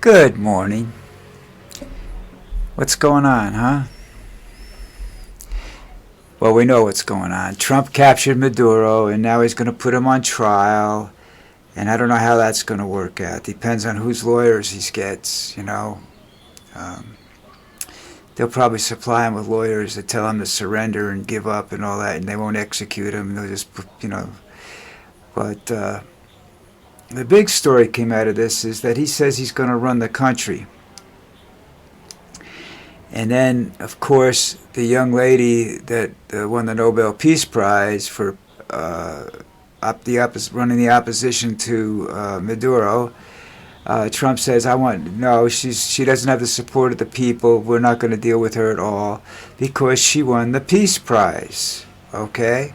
Good morning. What's going on, huh? Well, we know what's going on. Trump captured Maduro, and now he's going to put him on trial. And I don't know how that's going to work out. Depends on whose lawyers he gets, you know. They'll probably supply him with lawyers that tell him to surrender and give up and all that, and they won't execute him. They'll just, you know. But the big story came out of this is that he says he's going to run the country. And then, of course, the young lady that won the Nobel Peace Prize for running the opposition to Maduro, Trump says, she doesn't have the support of the people. We're not going to deal with her at all because she won the Peace Prize. Okay?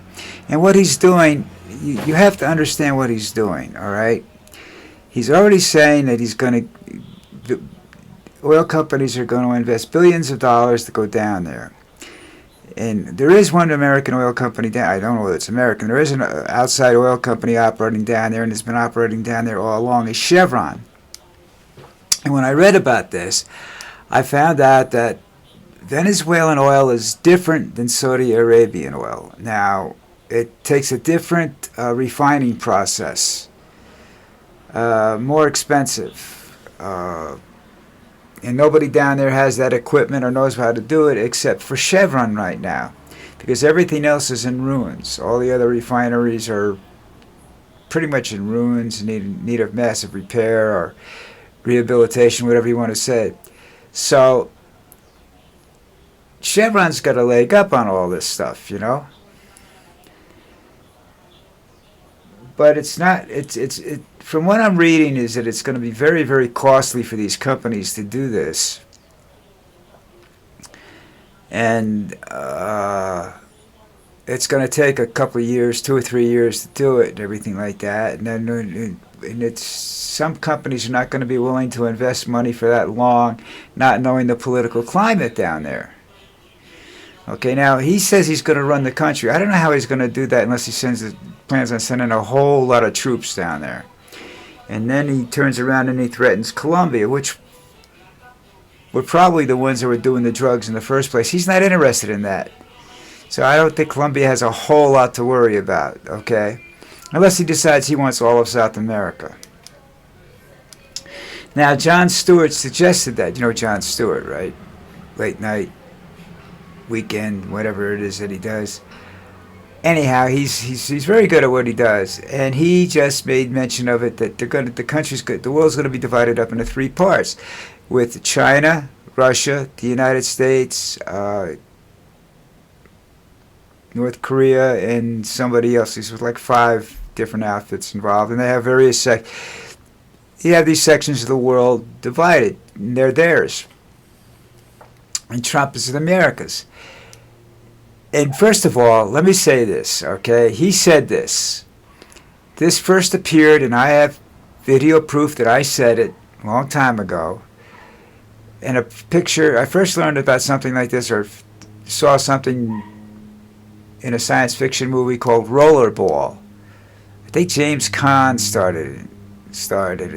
And what he's doing, you have to understand what he's doing, all right? He's already saying that the oil companies are going to invest billions of dollars to go down there. And there is one American oil company down. I don't know whether it's American. There is an outside oil company operating down there, and it's been operating down there all along. It's Chevron. And when I read about this, I found out that Venezuelan oil is different than Saudi Arabian oil. Now, it takes a different refining process, more expensive. And nobody down there has that equipment or knows how to do it except for Chevron right now, because everything else is in ruins. All the other refineries are pretty much in ruins, in need of massive repair or rehabilitation, whatever you want to say. So Chevron's got a leg up on all this stuff, you know. But it's not. From what I'm reading, is that it's going to be very, very costly for these companies to do this, and it's going to take a couple of years, 2 or 3 years, to do it, and everything like that. And then, some companies are not going to be willing to invest money for that long, not knowing the political climate down there. Okay, now he says he's going to run the country. I don't know how he's going to do that unless he plans on sending a whole lot of troops down there. And then he turns around and he threatens Colombia, which were probably the ones that were doing the drugs in the first place. He's not interested in that. So I don't think Colombia has a whole lot to worry about, okay? Unless he decides he wants all of South America. Now, Jon Stewart suggested that. You know Jon Stewart, right? Late night, weekend, whatever it is that he does. Anyhow, he's very good at what he does, and he just made mention of it that the world's going to be divided up into 3 parts, with China, Russia, the United States, North Korea, and somebody else. There's like 5 different outfits involved, and they have various you have these sections of the world divided, and they're theirs. And Trump is in America's. And first of all, let me say this, okay? He said this. This first appeared, and I have video proof that I said it a long time ago. In a picture, I first learned about something like this, or saw something in a science fiction movie called Rollerball. I think James Caan started it.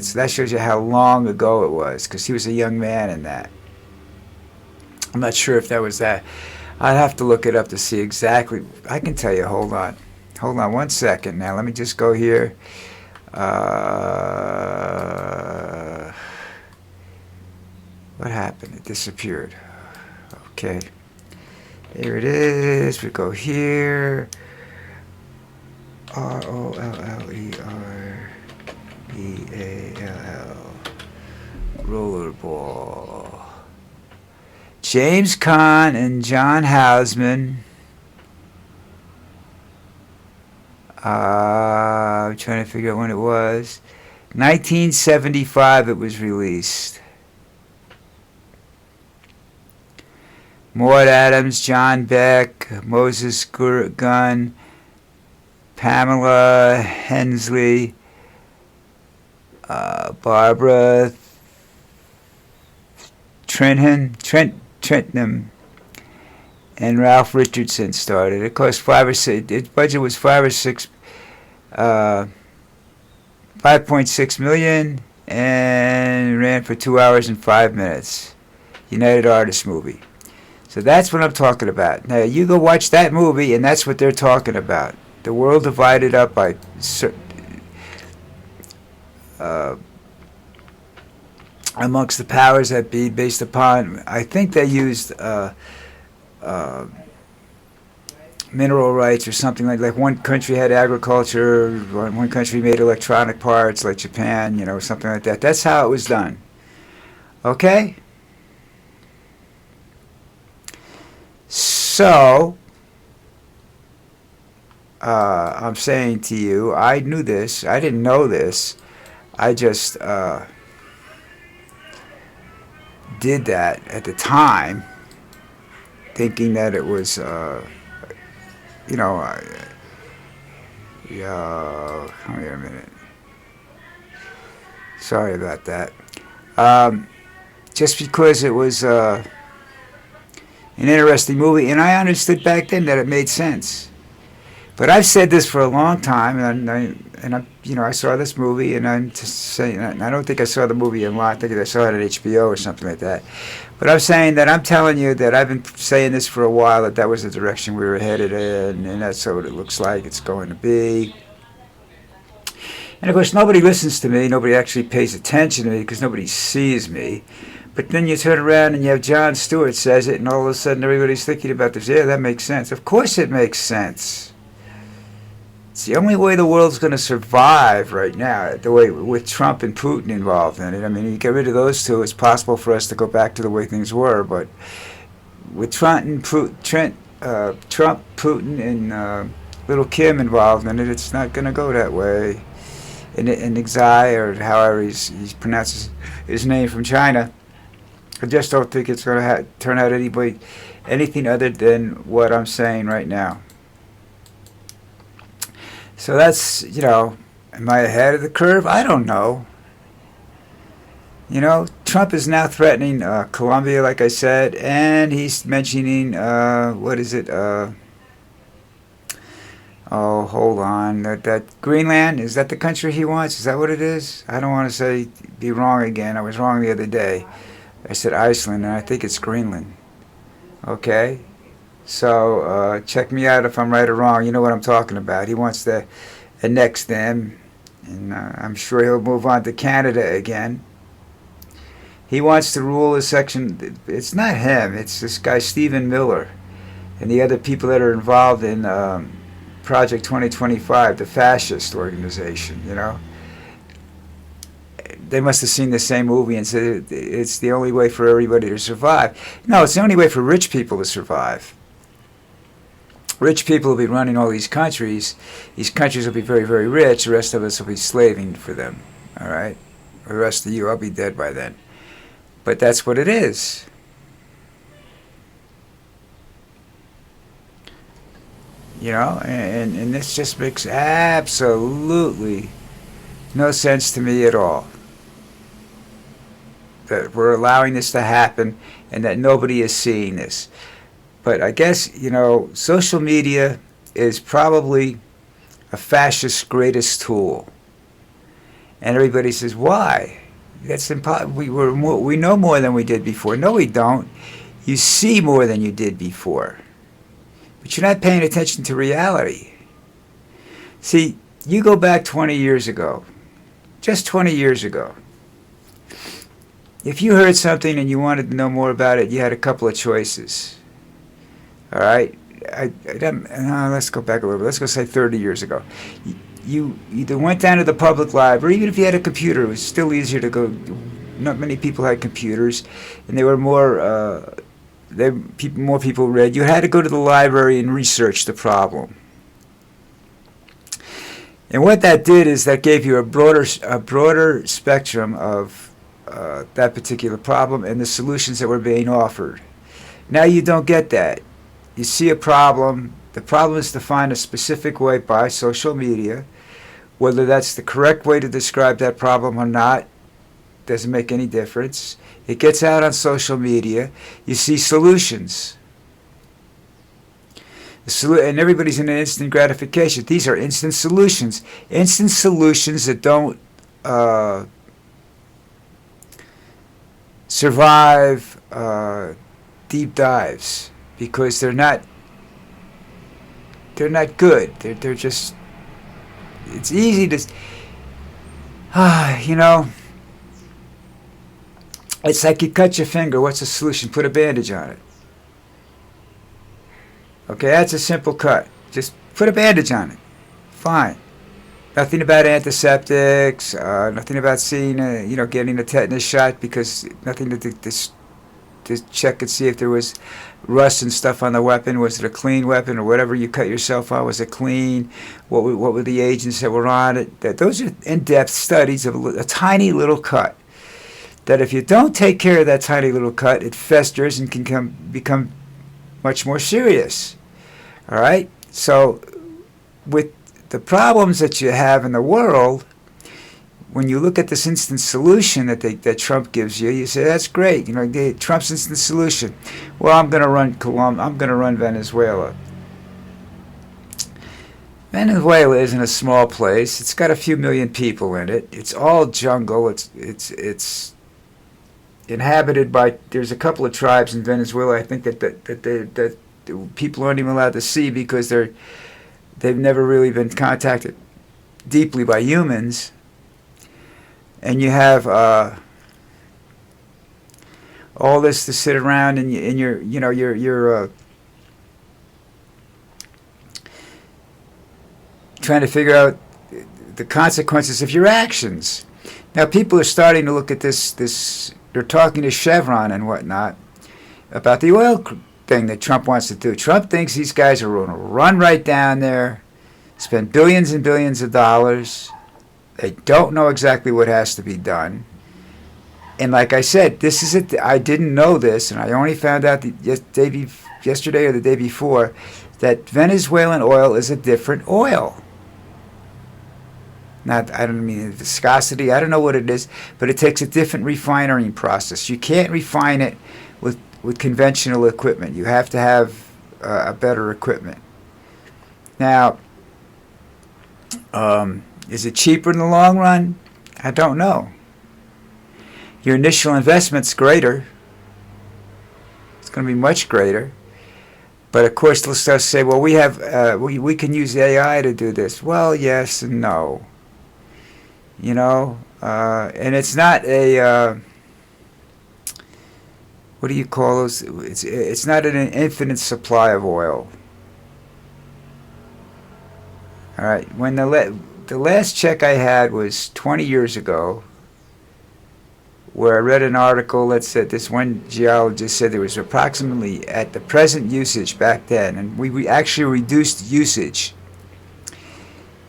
So that shows you how long ago it was, because he was a young man in that. I'm not sure if that was that. I'd have to look it up to see exactly. I can tell you. Hold on 1 second. Now let me just go here. What happened? It disappeared. Okay. Here it is. We go here. Rollerball. Rollerball. James Caan and John Houseman. I'm trying to figure out when it was. 1975 it was released. Maud Adams, John Beck, Moses Gunn, Pamela Hensley, Barbara Trentham, and Ralph Richardson started. It cost 5 or 6. Its budget was 5 or 6, 5.6 million, and ran for 2 hours and 5 minutes. United Artists movie. So that's what I'm talking about. Now you go watch that movie, and that's what they're talking about. The world divided up by amongst the powers that be, based upon, I think they used mineral rights or something like one country had agriculture, one country made electronic parts, like Japan, something like that. That's how it was done. Okay? So, I'm saying to you, I knew this. I didn't know this. I just did that at the time, thinking that it was, wait a minute. Sorry about that. Just because it was an interesting movie, and I understood back then that it made sense. But I've said this for a long time, and I saw this movie, and I'm just saying, I don't think I saw the movie in lot. I think I saw it at HBO or something like that. But I'm saying that I'm telling you that I've been saying this for a while, that was the direction we were headed in, and that's what it looks like it's going to be. And of course, nobody listens to me. Nobody actually pays attention to me because nobody sees me. But then you turn around and you have Jon Stewart says it, and all of a sudden everybody's thinking about this. Yeah, that makes sense. Of course it makes sense. It's the only way the world's going to survive right now, the way with Trump and Putin involved in it. I mean, you get rid of those two, it's possible for us to go back to the way things were. But with Trump, Putin, and little Kim involved in it, it's not going to go that way. And Xi, or however he pronounces his name, from China, I just don't think it's going to turn out anything other than what I'm saying right now. So that's, am I ahead of the curve? I don't know. Trump is now threatening Colombia, like I said, and he's mentioning, oh, hold on, that Greenland, is that the country he wants? Is that what it is? I don't want to be wrong again. I was wrong the other day. I said Iceland, and I think it's Greenland. Okay? So check me out if I'm right or wrong. You know what I'm talking about. He wants to annex them, and I'm sure he'll move on to Canada again. He wants to rule a section. It's not him. It's this guy Stephen Miller and the other people that are involved in Project 2025, the fascist organization, They must have seen the same movie and said it's the only way for everybody to survive. No, it's the only way for rich people to survive. Rich people will be running all these countries. These countries will be very, very rich. The rest of us will be slaving for them. All right? The rest of you, I'll be dead by then. But that's what it is. And this just makes absolutely no sense to me at all. That we're allowing this to happen and that nobody is seeing this. But I guess, social media is probably a fascist's greatest tool. And everybody says, why? That's impossible. We know more than we did before. No, we don't. You see more than you did before. But you're not paying attention to reality. See, you go back 20 years ago. Just 20 years ago. If you heard something and you wanted to know more about it, you had a couple of choices. All right? Let's go back a little bit. Let's go say 30 years ago. You either went down to the public library, even if you had a computer, it was still easier to go. Not many people had computers, and they were more people read. You had to go to the library and research the problem. And what that did is that gave you a broader spectrum of that particular problem and the solutions that were being offered. Now you don't get that. You see a problem. The problem is defined a specific way by social media. Whether that's the correct way to describe that problem or not doesn't make any difference. It gets out on social media. You see solutions. And everybody's in an instant gratification. These are instant solutions. Instant solutions that don't survive deep dives because they're not good. They're just, it's easy to, you know, it's like you cut your finger. What's the solution? Put a bandage on it. Okay, that's a simple cut. Just put a bandage on it. Fine. Nothing about antiseptics. Nothing about seeing, getting a tetanus shot, because nothing to check and see if there was rust and stuff on the weapon. Was it a clean weapon, or whatever you cut yourself on? Was it clean? What were the agents that were on it? Those are in-depth studies of a tiny little cut. That if you don't take care of that tiny little cut, it festers and can become much more serious. All right? So with the problems that you have in the world, when you look at this instant solution that Trump gives you, you say, that's great. Trump's instant solution. Well, I'm going to run Venezuela. Venezuela isn't a small place. It's got a few million people in it. It's all jungle. It's inhabited by, there's a couple of tribes in Venezuela, I think, that people aren't even allowed to see because they've never really been contacted deeply by humans. And you have all this to sit around and you're trying to figure out the consequences of your actions. Now people are starting to look at this. They're talking to Chevron and whatnot about the oil thing that Trump wants to do. Trump thinks these guys are going to run right down there, spend billions and billions of dollars. They don't know exactly what has to be done. And like I said, this is it. I didn't know this, and I only found out yesterday or the day before that Venezuelan oil is a different oil. I don't mean the viscosity. I don't know what it is, but it takes a different refining process. You can't refine it with conventional equipment. You have to have a better equipment. Now, is it cheaper in the long run? I don't know. Your initial investment's greater. It's going to be much greater. But of course, they'll start to say, well, we can use AI to do this. Well, yes and no. And it's not a what do you call those? It's not an infinite supply of oil. All right. When the last check I had was 20 years ago, where I read an article that said this one geologist said there was approximately, at the present usage back then, and we actually reduced usage,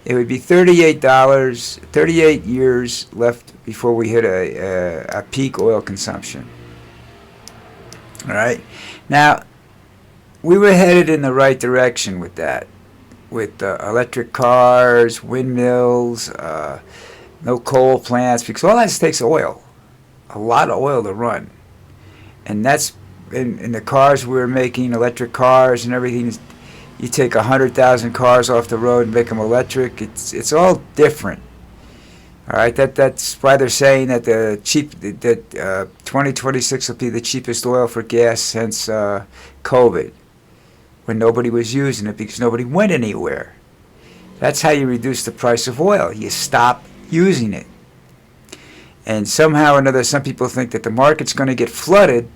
it would be $38 years left before we hit a peak oil consumption. All right. Now, we were headed in the right direction with that, with electric cars, windmills, no coal plants, because all that takes oil, a lot of oil to run. And that's in the cars we were making, electric cars and everything. You take 100,000 cars off the road and make them electric. It's all different. All right, that's why they're saying that 2026 will be the cheapest oil for gas since COVID, when nobody was using it because nobody went anywhere. That's how you reduce the price of oil. You stop using it. And somehow or another, some people think that the market's going to get flooded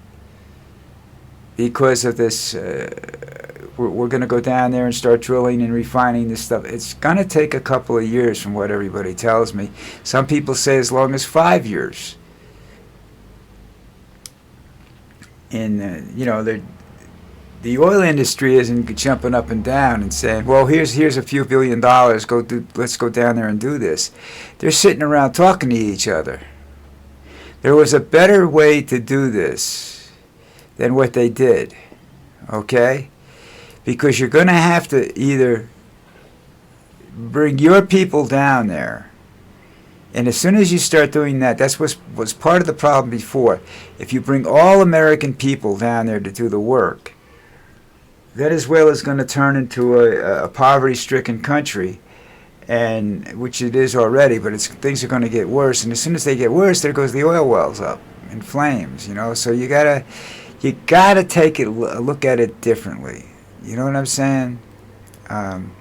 because of this. We're going to go down there and start drilling and refining this stuff. It's going to take a couple of years from what everybody tells me. Some people say as long as 5 years. And, the oil industry isn't jumping up and down and saying, well, here's a few $1 billion. Let's go down there and do this. They're sitting around talking to each other. There was a better way to do this than what they did. Okay? Because you're going to have to either bring your people down there, and as soon as you start doing that, that's was part of the problem before. If you bring all American people down there to do the work, Venezuela is going to turn into a poverty-stricken country, and which it is already, but things are going to get worse. And as soon as they get worse, there goes the oil wells up. in flames. So you gotta take a look at it differently. You know what I'm saying? Um,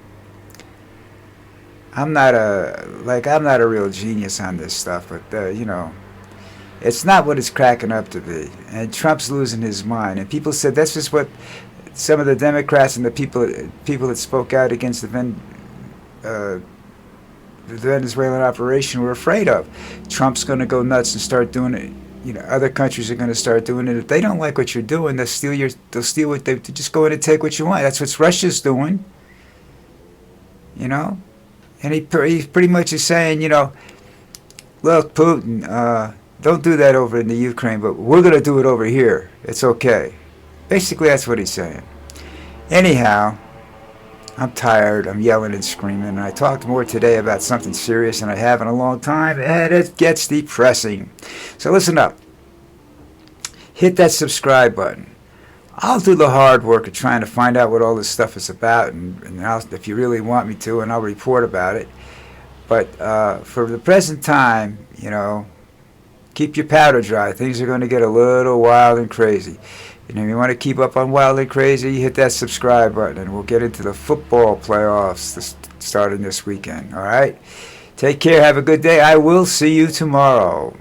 I'm not a real genius on this stuff, but it's not what it's cracking up to be. And Trump's losing his mind. And people said that's just what some of the Democrats and the people that spoke out against the Venezuelan operation were afraid of. Trump's going to go nuts and start doing it. Other countries are going to start doing it. If they don't like what you're doing, they'll steal what they just go in and take what you want. That's what Russia's doing. And he pretty much is saying, look, Putin, don't do that over in the Ukraine, but we're going to do it over here. It's okay. Basically, that's what he's saying. Anyhow, I'm tired. I'm yelling and screaming. And I talked more today about something serious than I have in a long time, and it gets depressing. So listen up. Hit that subscribe button. I'll do the hard work of trying to find out what all this stuff is about, and if you really want me to, and I'll report about it. But for the present time, keep your powder dry. Things are going to get a little wild and crazy. And if you want to keep up on Wild and Crazy, hit that subscribe button, and we'll get into the football playoffs starting this weekend. All right? Take care. Have a good day. I will see you tomorrow.